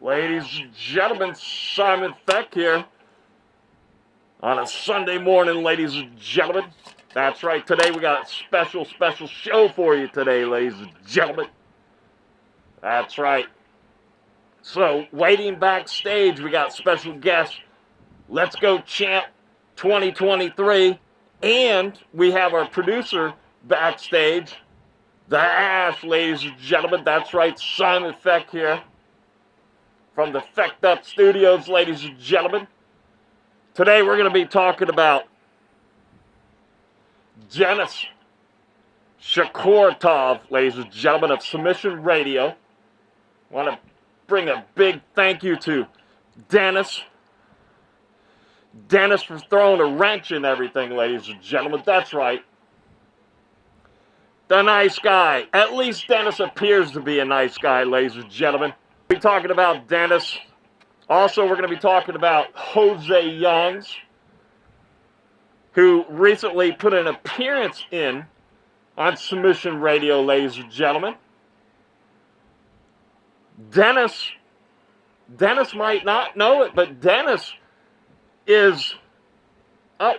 Ladies and gentlemen, Simon Feck here on a Sunday morning, ladies and gentlemen. That's right, today we got a special show for you today, ladies and gentlemen. That's right. So, waiting backstage, we got special guest, Let's Go Champ 2023, and we have our producer backstage, the Ashe, ladies and gentlemen. That's right, Simon Feck here from the Fecked Up Studios, ladies and gentlemen. Today we're going to be talking about Denis Shkuratov, ladies and gentlemen, of Submission Radio. I want to bring a big thank you to Denis. Denis for throwing a wrench in everything, ladies and gentlemen. That's right. The nice guy. At least Denis appears to be a nice guy, ladies and gentlemen. We'll be talking about Denis. Also, we're going to be talking about Jose Youngs, who recently put an appearance in on Submission Radio, ladies and gentlemen. Denis might not know it, but Denis is up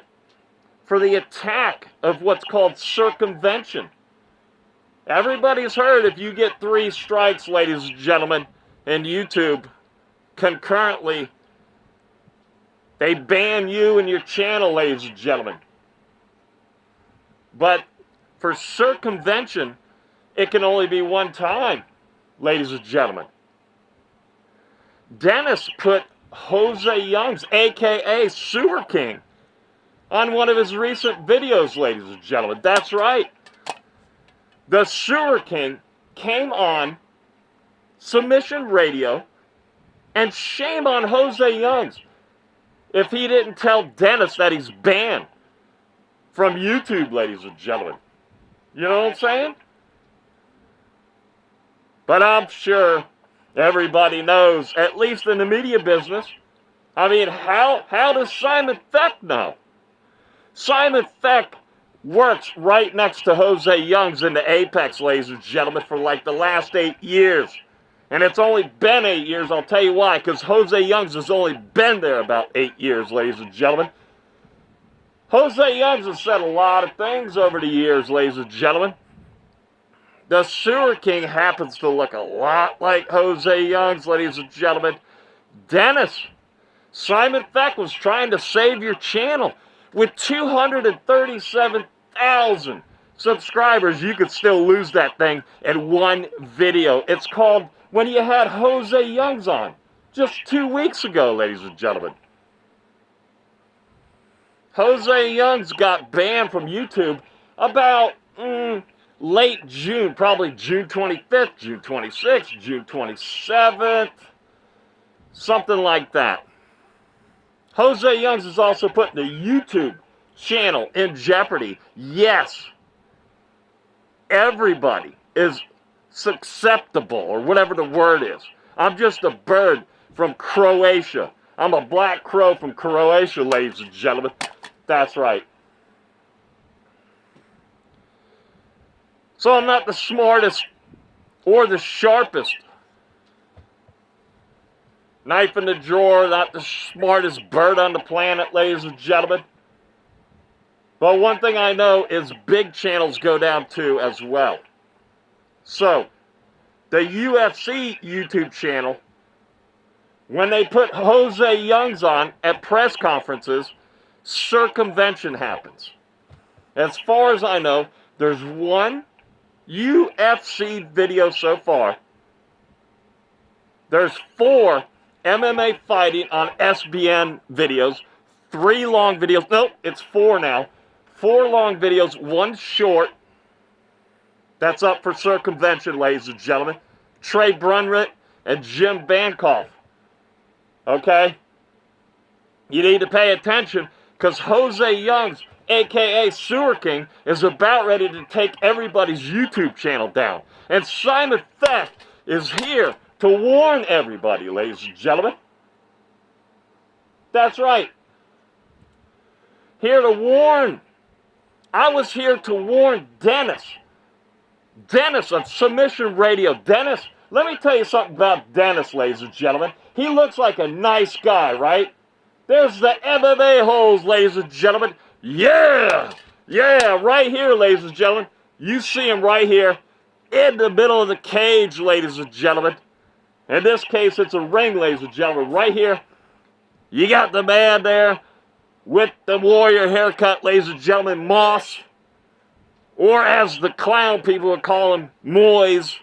for the attack of what's called circumvention. Everybody's heard if you get 3 strikes, ladies and gentlemen, in YouTube concurrently, they ban you and your channel, ladies and gentlemen. But for circumvention, it can only be one time, ladies and gentlemen. Denis put Jose Youngs, a.k.a. Sewer King, on one of his recent videos, ladies and gentlemen. That's right. The Sewer King came on Submission Radio, and shame on Jose Youngs if he didn't tell Denis that he's banned from YouTube, ladies and gentlemen. You know what I'm saying? But I'm sure everybody knows, at least in the media business. I mean, how does Simon Feck know? Simon Feck works right next to Jose Youngs in the Apex, ladies and gentlemen, for like the last 8 years. And it's only been 8 years, I'll tell you why, because Jose Youngs has only been there about 8 years, ladies and gentlemen. Jose Youngs has said a lot of things over the years, ladies and gentlemen. The Sewer King happens to look a lot like Jose Youngs, ladies and gentlemen. Denis, Simon Feck was trying to save your channel. With 237,000 subscribers, you could still lose that thing in one video. It's called When You Had Jose Youngs On, just 2 weeks ago, ladies and gentlemen. Jose Youngs got banned from YouTube about late June, probably June 25th, June 26th, June 27th, something like that. Jose Youngs is also putting the YouTube channel in jeopardy. Yes, everybody is susceptible, or whatever the word is. I'm just a bird from Croatia. I'm a black crow from Croatia, ladies and gentlemen. That's right. So I'm not the smartest or the sharpest knife in the drawer, not the smartest bird on the planet, ladies and gentlemen. But one thing I know is big channels go down too as well. So, the UFC YouTube channel, when they put Jose Youngs on at press conferences, circumvention happens. As far as I know, there's one UFC video so far. There's 4 MMA fighting on SBN videos, 3 long videos. Nope, it's 4 now. 4 long videos, 1 short. That's up for circumvention, ladies and gentlemen. Trei Brundrett and Jim Bankoff. Okay? You need to pay attention, because Jose Youngs, a.k.a. Sewer King, is about ready to take everybody's YouTube channel down. And Simon Feck is here to warn everybody, ladies and gentlemen. That's right. Here to warn. I was here to warn Denis. Denis on Submission Radio. Denis let me tell you something about Denis, ladies and gentlemen. He looks like a nice guy, right? There's the MMA-holes, ladies and gentlemen. Yeah! Yeah, right here, ladies and gentlemen. You see him right here in the middle of the cage, ladies and gentlemen. In this case, it's a ring, ladies and gentlemen. Right here, you got the man there with the warrior haircut, ladies and gentlemen, Mos. Or as the clown people would call him, Mos.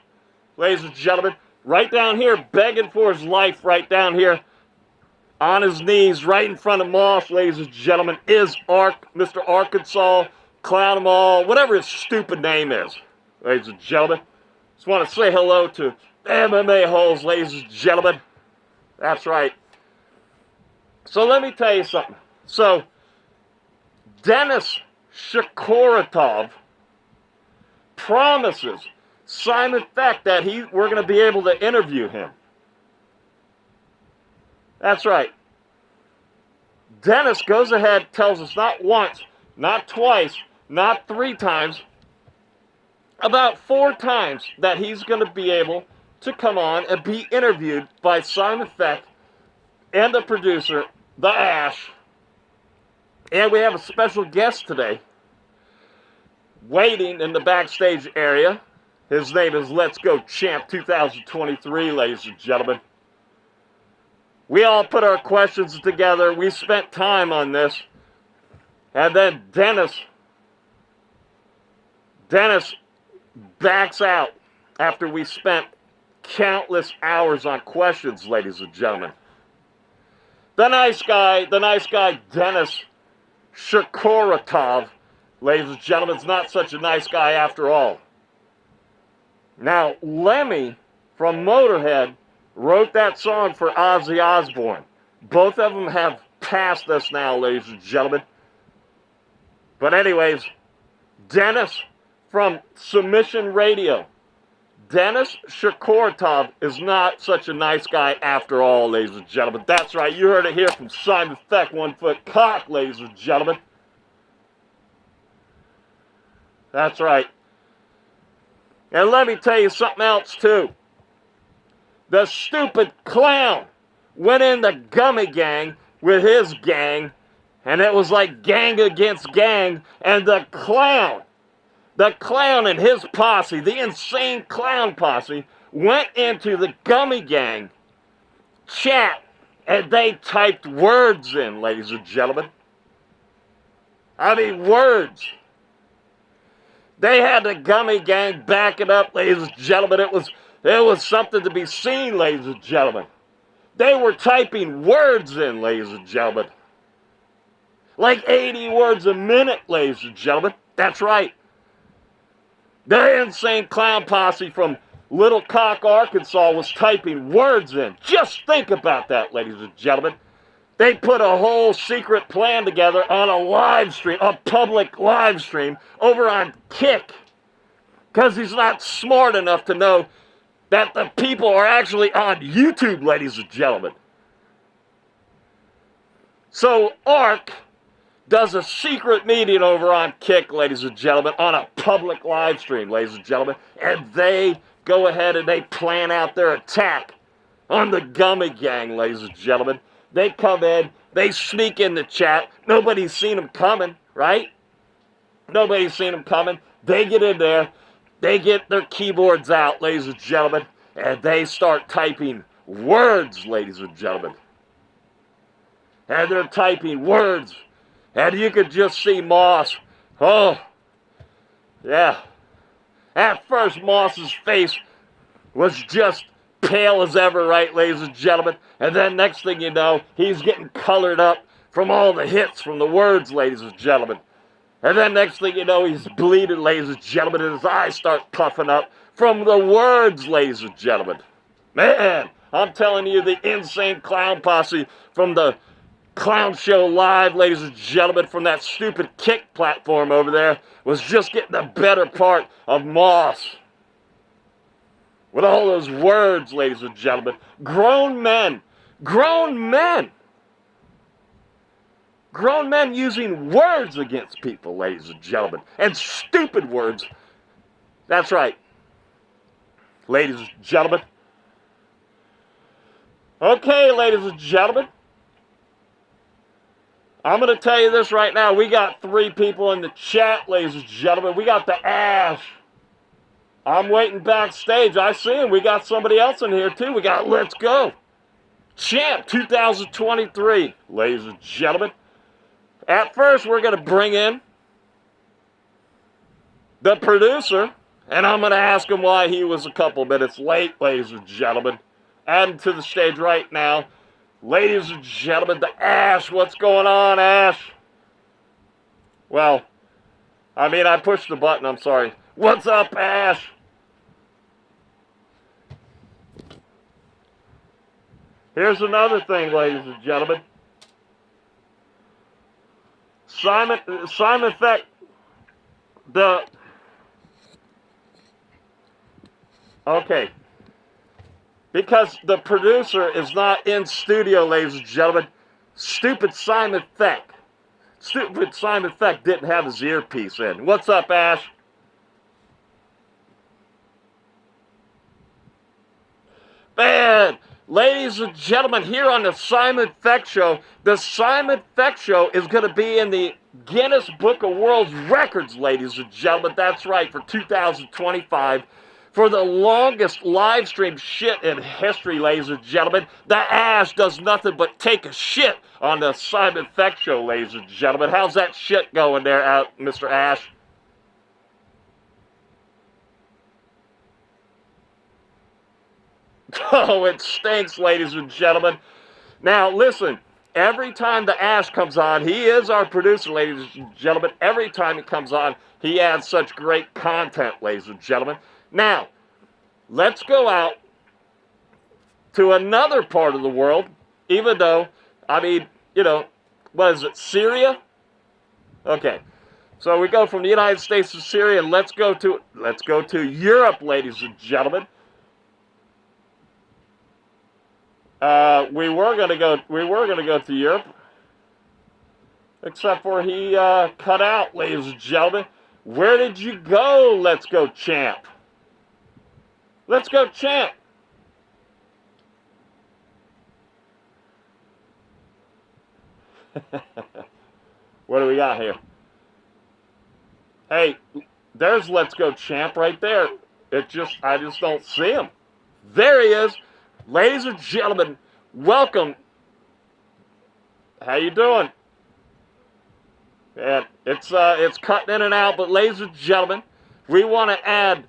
Ladies and gentlemen, right down here, begging for his life, right down here, on his knees, right in front of Mos, ladies and gentlemen, is Mr. Arkansas, Clown 'em all, whatever his stupid name is, ladies and gentlemen. Just want to say hello to MMA-holes, ladies and gentlemen. That's right. So let me tell you something. So, Denis Shkuratov promises Simon Feck that we're going to be able to interview him. That's right. Denis goes ahead, tells us not once, not twice, not 3 times, about 4 times that he's going to be able to come on and be interviewed by Simon Feck and the producer, the Ashe. And we have a special guest today waiting in the backstage area. His name is LetsGoChamp2023, ladies and gentlemen. We all put our questions together. We spent time on this. And then Denis backs out after we spent countless hours on questions, ladies and gentlemen. The nice guy Denis Shkuratov, ladies and gentlemen, is not such a nice guy after all. Now, Lemmy from Motörhead wrote that song for Ozzy Osbourne. Both of them have passed us now, ladies and gentlemen. But anyways, Denis from Submission Radio. Denis Shkuratov is not such a nice guy after all, ladies and gentlemen. That's right, you heard it here from Simon Feck, 1 foot cock, ladies and gentlemen. That's right. And let me tell you something else, too. The stupid clown went in the Gummy Gang with his gang, and it was like gang against gang, and the clown and his posse, the Insane Clown Posse, went into the Gummy Gang chat, and they typed words in, ladies and gentlemen. I mean, words. They had the Gummy Gang back it up, ladies and gentlemen. It was something to be seen, ladies and gentlemen. They were typing words in, ladies and gentlemen. Like 80 words a minute, ladies and gentlemen. That's right. The Insane Clown Posse from Little Cock, Arkansas was typing words in. Just think about that, ladies and gentlemen. They put a whole secret plan together on a live stream, a public live stream, over on Kick. Because he's not smart enough to know that the people are actually on YouTube, ladies and gentlemen. So Ark does a secret meeting over on Kick, ladies and gentlemen, on a public live stream, ladies and gentlemen. And they go ahead and they plan out their attack on the Gummy Gang, ladies and gentlemen. They come in, they sneak in the chat. Nobody's seen them coming, right? Nobody's seen them coming. They get in there, they get their keyboards out, ladies and gentlemen, and they start typing words, ladies and gentlemen. And they're typing words, and you could just see Mos. Oh, yeah. At first, Mos's face was just pale as ever, right, ladies and gentlemen? And then next thing you know, he's getting colored up from all the hits from the words, ladies and gentlemen. And then next thing you know, he's bleeding, ladies and gentlemen, and his eyes start puffing up from the words, ladies and gentlemen. Man, I'm telling you, the Insane Clown Posse from the Clown Show Live, ladies and gentlemen, from that stupid Kick platform over there, was just getting the better part of Mos. With all those words, ladies and gentlemen. Grown men using words against people, ladies and gentlemen. And stupid words. That's right. Ladies and gentlemen, Okay, ladies and gentlemen. I'm going to tell you this right now. We got 3 people in the chat, ladies and gentlemen. We got the Ashe. I'm waiting backstage. I see him. We got somebody else in here, too. We got Let's Go Champ 2023, ladies and gentlemen. At first, we're going to bring in the producer, and I'm going to ask him why he was a couple minutes late, ladies and gentlemen. Adding to the stage right now, ladies and gentlemen, the Ashe. What's going on, Ashe? Well, I mean, I pushed the button. I'm sorry. What's up, Ashe? Here's another thing, ladies and gentlemen. Simon Feck, okay. Because the producer is not in studio, ladies and gentlemen. Stupid Simon Feck didn't have his earpiece in. What's up, Ashe? Man, ladies and gentlemen, here on the Simon Feck Show, the Simon Feck Show is going to be in the Guinness Book of World Records, ladies and gentlemen. That's right, for 2025. For the longest live stream shit in history, ladies and gentlemen, the Ashe does nothing but take a shit on the Simon Feck Show, ladies and gentlemen. How's that shit going there, Mr. Ashe? Oh, it stinks, ladies and gentlemen. Now, listen, every time the Ashe comes on, he is our producer, ladies and gentlemen. Every time he comes on, he adds such great content, ladies and gentlemen. Now, let's go out to another part of the world, even though, I mean, you know, what is it, Syria? Okay, so we go from the United States to Syria, and let's go to Europe, ladies and gentlemen. We were gonna go to Europe, except for he cut out, ladies and gentlemen. Where did you go? Let's go, champ. Let's go, champ. What do we got here? Hey, there's Let's Go Champ right there. I just don't see him. There he is. Ladies and gentlemen, welcome. How you doing? And it's cutting in and out, but ladies and gentlemen, we want to add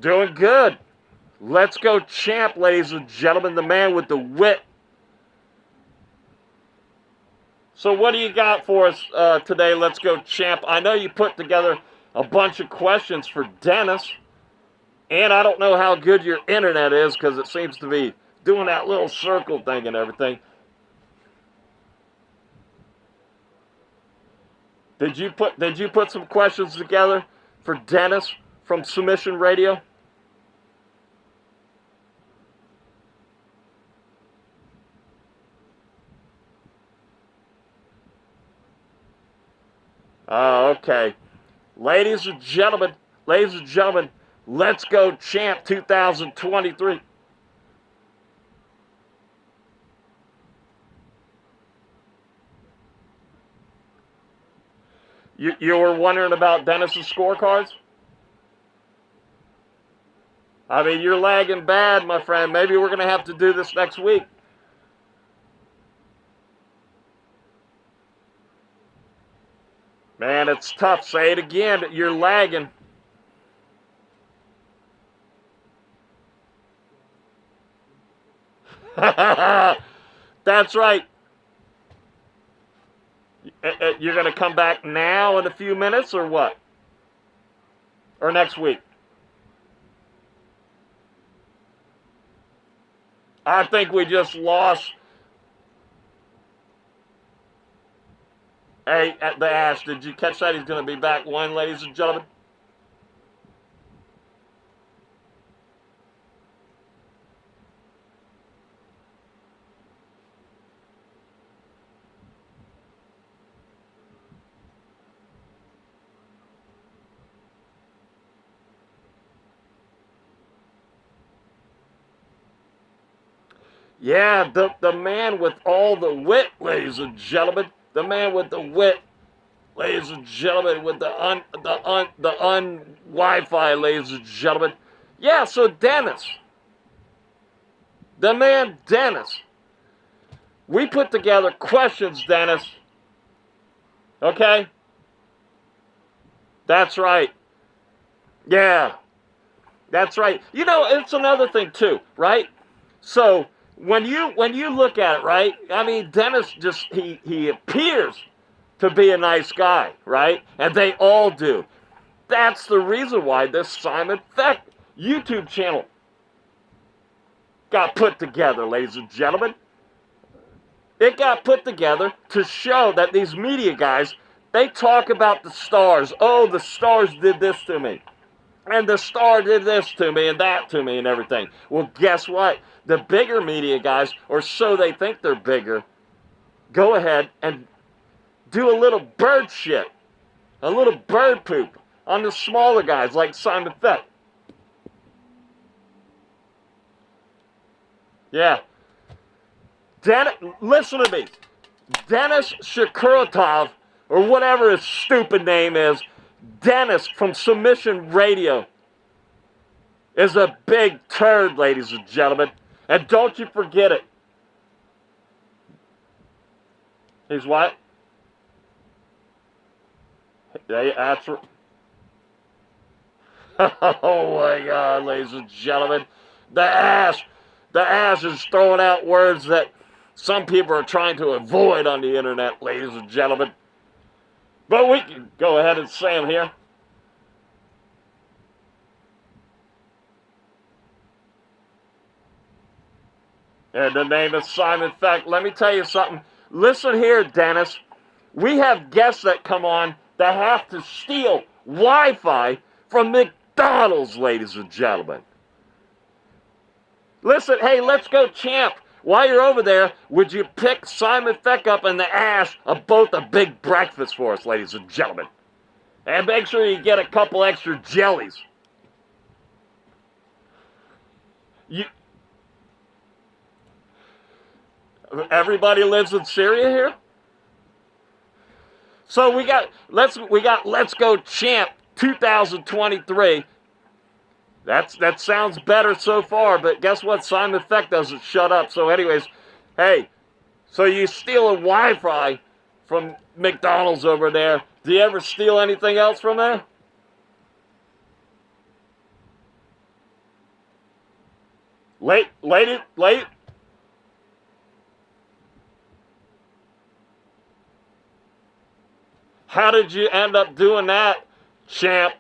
doing good. Let's Go Champ, ladies and gentlemen, the man with the wit. So what do you got for us today, Let's Go Champ? I know you put together a bunch of questions for Denis. And I don't know how good your internet is because it seems to be doing that little circle thing and everything. Did you put some questions together for Denis from Submission Radio? Oh, okay. Ladies and gentlemen, Let's Go Champ 2023. You were wondering about Denis's scorecards? I mean, you're lagging bad, my friend. Maybe we're going to have to do this next week. Man, it's tough. Say it again. You're lagging. That's right. You're going to come back now in a few minutes or what? Or next week? I think we just lost. Hey, at the Ashe, did you catch that? He's going to be back one, ladies and gentlemen. Yeah, the man with all the wit, ladies and gentlemen. The man with the wit, ladies and gentlemen, with the Wi-Fi, ladies and gentlemen. Yeah, so Denis, the man Denis. We put together questions, Denis. Okay? That's right. Yeah. That's right. You know, it's another thing too, right? So when you look at it, right? I mean, Denis just he appears to be a nice guy, right? And they all do. That's the reason why this Simon Feck YouTube channel got put together, ladies and gentlemen. It got put together to show that these media guys, they talk about the stars. Oh, the stars did this to me. And the star did this to me and that to me and everything. Well, guess what? The bigger media guys, or so they think they're bigger, go ahead and do a little bird shit. A little bird poop on the smaller guys like Simon Feck. Yeah. Listen to me. Denis Shkuratov, or whatever his stupid name is, Denis from Submission Radio, is a big turd, ladies and gentlemen. And don't you forget it. He's what? That's right. Oh my God, ladies and gentlemen. The Ashe is throwing out words that some people are trying to avoid on the internet, ladies and gentlemen. But we can go ahead and say them here. And the name is Simon Feck. Let me tell you something. Listen here, Denis. We have guests that come on that have to steal Wi-Fi from McDonald's, ladies and gentlemen. Listen, hey, let's go, champ. While you're over there, would you pick Simon Feck up and the Ashe of both a big breakfast for us, ladies and gentlemen? And make sure you get a couple extra jellies. Everybody lives in Syria here? So we got Let's Go Champ 2023. That sounds better so far, but guess what? Simon Feck doesn't shut up. So anyways, hey, so you steal a Wi-Fi from McDonald's over there. Do you ever steal anything else from there? Late. How did you end up doing that, champ?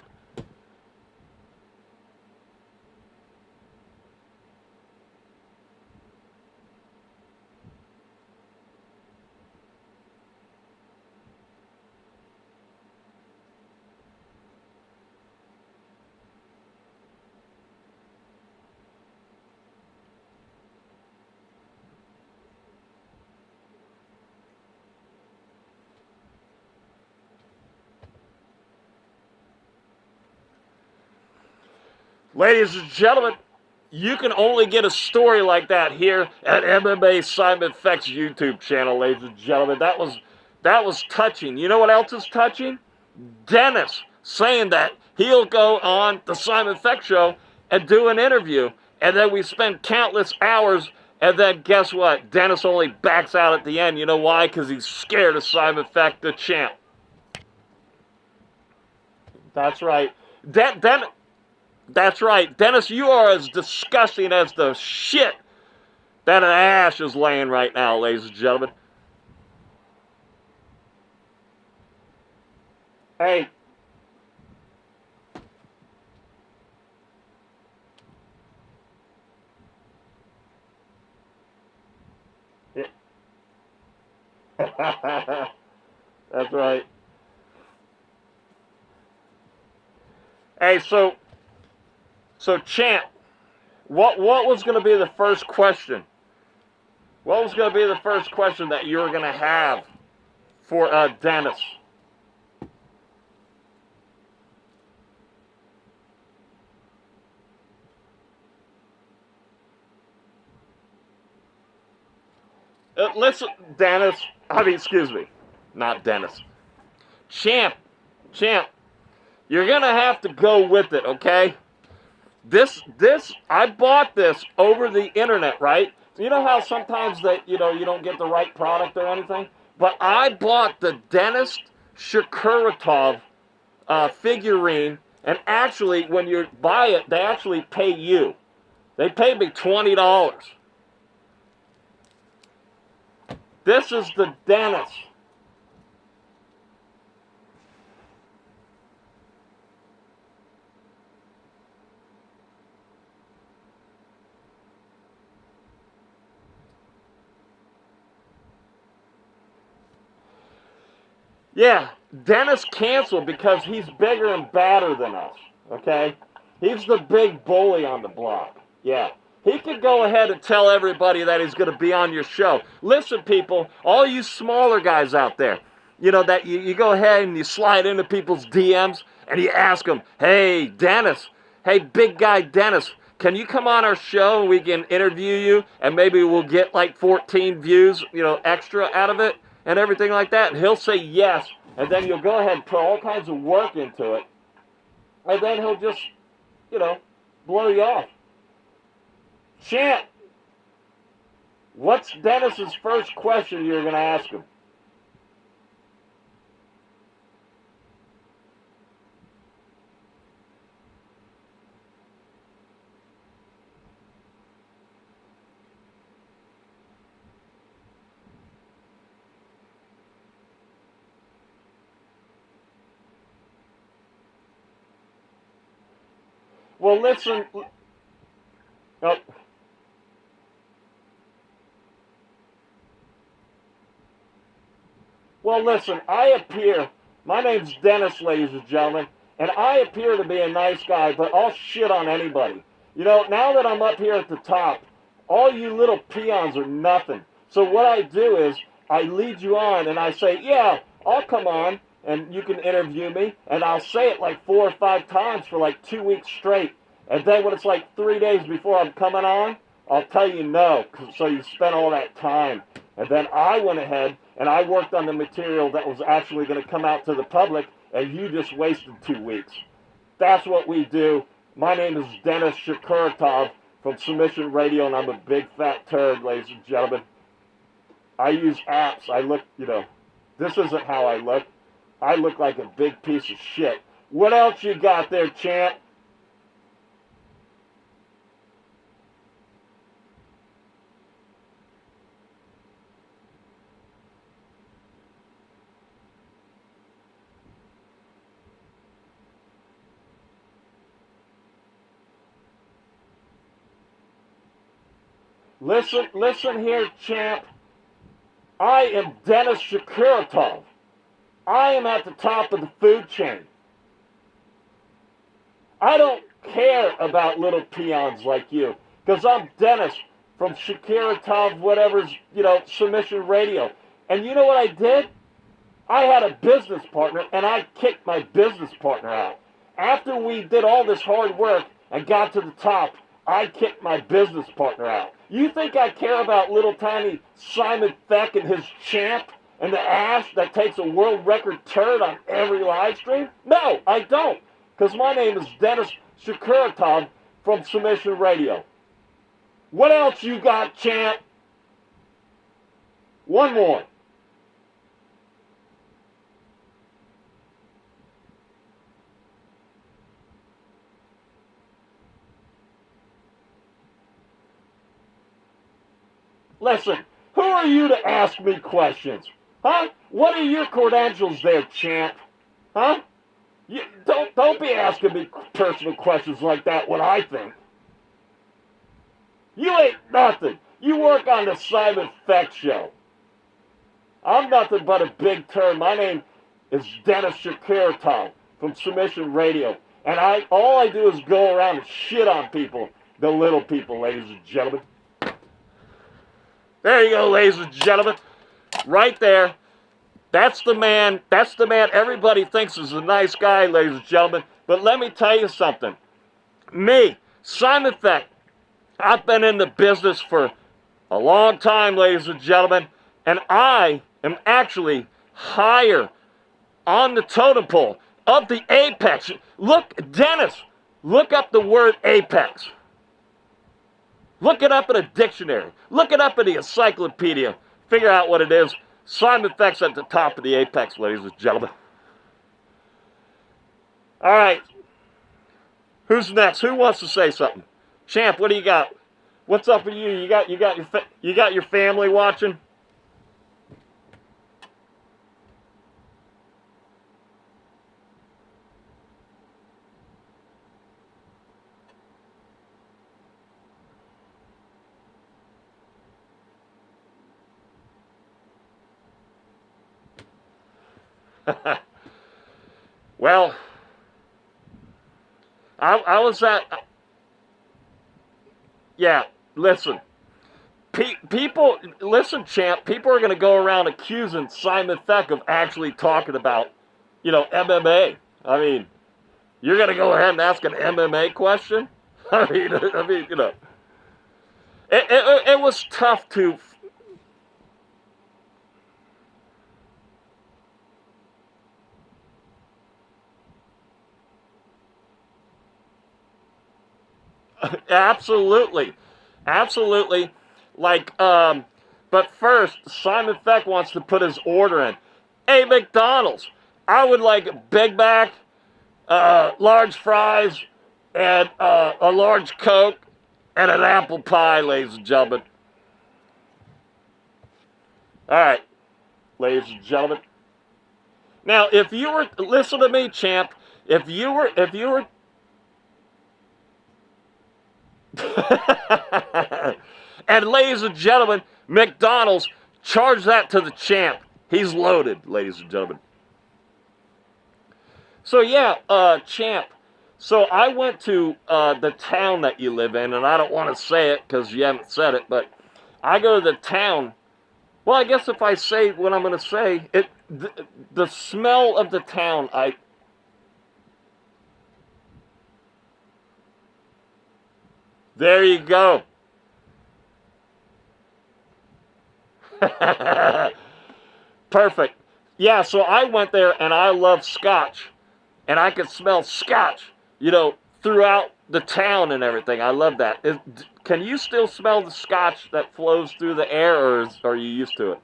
Ladies and gentlemen, you can only get a story like that here at MMA Simon Feck's YouTube channel, ladies and gentlemen. That was touching. You know what else is touching? Denis saying that he'll go on the Simon Feck show and do an interview, and then we spend countless hours, and then guess what? Denis only backs out at the end. You know why? Because he's scared of Simon Feck, the champ. That's right. That's right. Denis, you are as disgusting as the shit that an Ashe is laying right now, ladies and gentlemen. Hey. That's right. Hey, so champ, what was going to be the first question? What was going to be the first question that you were going to have for Denis? listen, Dennis. Excuse me. Not Dennis. Champ, you're going to have to go with it, okay? I bought this over the internet, right? You know how sometimes that, you don't get the right product or anything? But I bought the Denis Shkuratov figurine, and actually, when you buy it, they actually pay you. They paid me $20. This is the Denis. Yeah, Denis canceled because he's bigger and badder than us, okay? He's the big bully on the block, yeah. He could go ahead and tell everybody that he's going to be on your show. Listen, people, all you smaller guys out there, that you go ahead and you slide into people's DMs and you ask them, hey, Denis, hey, big guy Denis, can you come on our show and we can interview you and maybe we'll get like 14 views, extra out of it? And everything like that, and he'll say yes, and then you'll go ahead and put all kinds of work into it, and then he'll just, blow you off. Champ, what's Denis's first question you're going to ask him? Well, listen. Oh. Well, listen, my name's Denis, ladies and gentlemen, and I appear to be a nice guy, but I'll shit on anybody. Now that I'm up here at the top, all you little peons are nothing. So what I do is I lead you on, and I say, yeah, I'll come on, and you can interview me, and I'll say it like 4 or 5 times for like 2 weeks straight. And then when it's like 3 days before I'm coming on, I'll tell you no, so you spent all that time. And then I went ahead and I worked on the material that was actually going to come out to the public, and you just wasted 2 weeks. That's what we do. My name is Denis Shkuratov from Submission Radio, and I'm a big fat turd, ladies and gentlemen. I use apps. I look, this isn't how I look. I look like a big piece of shit. What else you got there, champ? Listen here, champ. I am Denis Shkuratov. I am at the top of the food chain. I don't care about little peons like you, because I'm Denis from Shkuratov, whatever's, Submission Radio. And you know what I did? I had a business partner, and I kicked my business partner out. After we did all this hard work and got to the top, I kicked my business partner out. You think I care about little tiny Simon Feck and his champ and the Ashe that takes a world record turd on every live stream? No, I don't. Because my name is Denis Shkuratov from Submission Radio. What else you got, champ? One more. Listen, who are you to ask me questions? Huh? What are your credentials there, champ? Huh? You, don't be asking me personal questions like that, what I think. You ain't nothing. You work on the Simon Feck show. I'm nothing but a big turd. My name is Denis Shkuratov from Submission Radio. And all I do is go around and shit on people. The little people, ladies and gentlemen. There you go, ladies and gentlemen. Right there. That's the man everybody thinks is a nice guy, ladies and gentlemen. But let me tell you something. Me, Simon Feck, I've been in the business for A long time, ladies and gentlemen. And I am actually higher on the totem pole of the apex. Look, Dennis, look up the word apex. Look it up in a dictionary. Look it up in the encyclopedia. Figure out what it is. Simon Feck's at the top of the apex, ladies and gentlemen. All right. Who's next? Who wants to say something? Champ, what do you got? What's up with you? You got your family watching? Well, I was at, yeah, listen, people, listen, champ, people are going to go around accusing Simon Feck of actually talking about, you know, MMA. I mean, you're going to go ahead and ask an MMA question? I mean, you know, it was tough to... Absolutely. Absolutely. Like, but first, Simon Feck wants to put his order in. Hey, McDonald's, I would like a Big Mac, large fries, and a large Coke, and an apple pie, ladies and gentlemen. All right, ladies and gentlemen. Now, if you were, listen to me, champ, if you were, and ladies and gentlemen, McDonald's, charge that to the champ. He's loaded, ladies and gentlemen. So yeah, champ. So I went to the town that you live in, and I don't want to say it because you haven't said it, but I go to the town. Well, I guess if I say what I'm going to say, the smell of the town, there you go. Perfect. Yeah, so I went there and I love scotch. And I could smell scotch, you know, throughout the town and everything. I love that. Can you still smell the scotch that flows through the air, or are you used to it?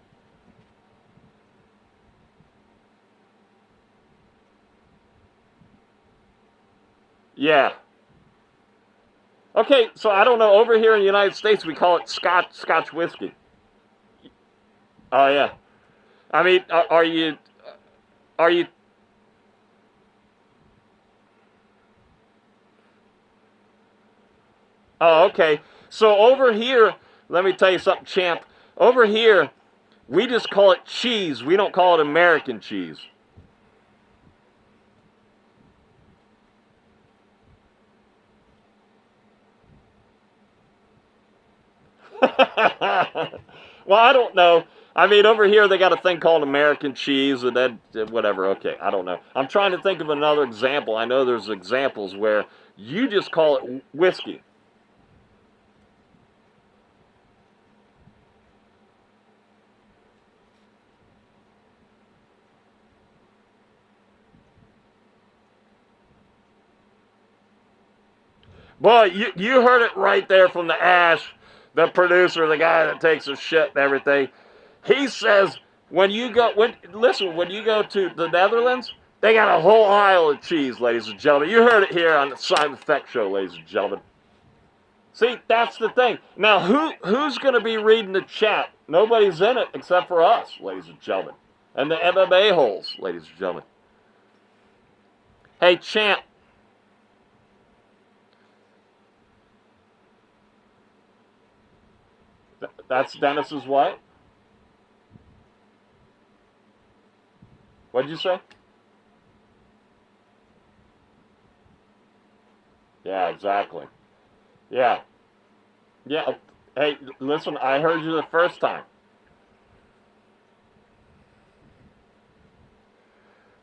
Yeah. Okay, so I don't know. Over here in the United States, we call it Scotch whiskey. Oh, yeah. I mean, are you... Oh, okay. So over here, let me tell you something, champ. Over here, we just call it cheese. We don't call it American cheese. Well, I don't know. I mean, over here they got a thing called American cheese, and then whatever. Okay, I don't know. I'm trying to think of another example. I know there's examples where you just call it whiskey. Boy, you heard it right there from the Ashe, the producer, the guy that takes his shit and everything. He says when you go to the Netherlands, they got a whole aisle of cheese, ladies and gentlemen. You heard it here on the Simon Feck Show, ladies and gentlemen. See, that's the thing. Now, who's going to be reading the chat? Nobody's in it except for us, ladies and gentlemen. And the MMA-holes, ladies and gentlemen. Hey, champ. That's Dennis's what? What'd you say? Yeah, exactly. Yeah. Yeah. Hey, listen, I heard you the first time.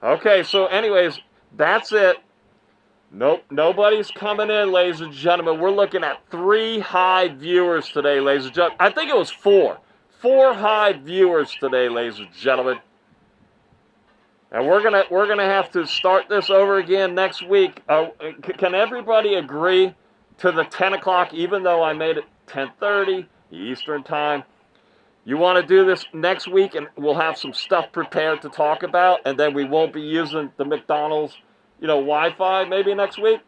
Okay, so anyways, that's it. Nope, nobody's coming in, ladies and gentlemen. We're looking at 3 high viewers today, ladies and gentlemen. I think it was 4. 4 high viewers today, ladies and gentlemen. And we're gonna have to start this over again next week. Can everybody agree to the 10 o'clock, even though I made it 10:30 Eastern time? You want to do this next week, and we'll have some stuff prepared to talk about, and then we won't be using the McDonald's, Wi-Fi maybe next week?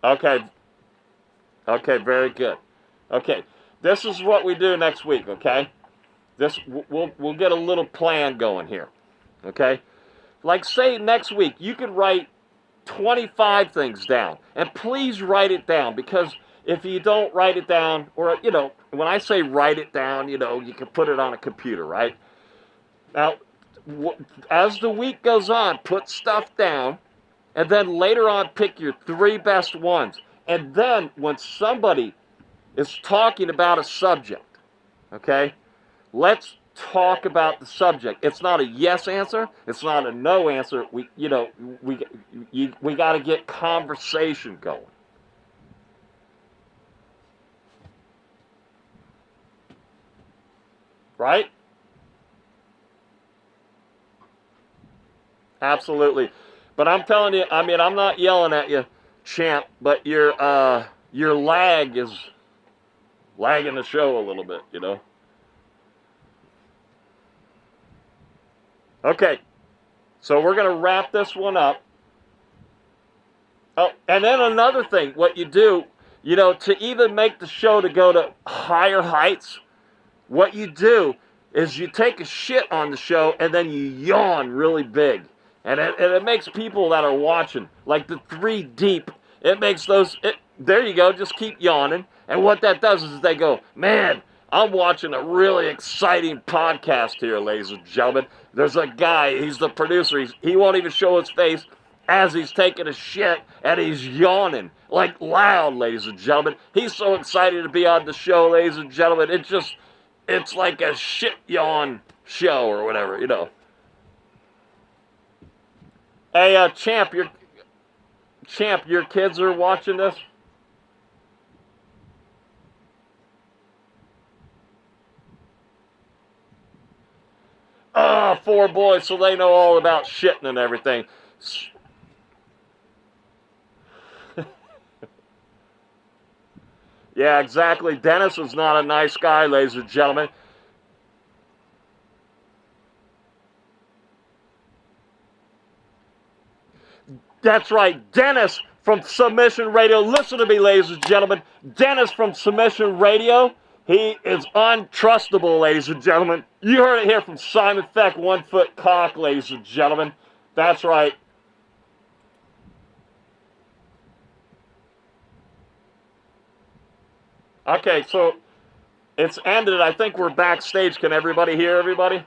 Okay. Okay, very good. Okay, this is what we do next week, okay? We'll get a little plan going here, okay? Like, say next week, you could write 25 things down. And please write it down, because if you don't write it down, or, when I say write it down, you can put it on a computer, right? Now, as the week goes on, put stuff down, and then later on pick your 3 best ones. And then when somebody is talking about a subject, okay, let's talk about the subject. It's not a yes answer. It's not a no answer. We got to get conversation going. Right? Absolutely. But I'm telling you, I'm not yelling at you, champ, but your lag is lagging the show a little bit, Okay, so we're going to wrap this one up. Oh, and then another thing, what you do, to even make the show to go to higher heights, what you do is you take a shit on the show and then you yawn really big. And it makes people that are watching, like the 3 deep, it makes those, there you go, just keep yawning. And what that does is they go, man, I'm watching a really exciting podcast here, ladies and gentlemen. There's a guy, he's the producer, he won't even show his face as he's taking a shit, and he's yawning, like loud, ladies and gentlemen. He's so excited to be on the show, ladies and gentlemen. It's like a shit yawn show or whatever, Hey, Champ, your kids are watching this? Ah, 4 boys, so they know all about shitting and everything. Yeah, exactly. Denis is not a nice guy, ladies and gentlemen. That's right, Denis from Submission Radio. Listen to me, ladies and gentlemen. Denis from Submission Radio. He is untrustable, ladies and gentlemen. You heard it here from Simon Feck, 1 foot cock, ladies and gentlemen. That's right. Okay, so it's ended. I think we're backstage. Can everybody hear everybody?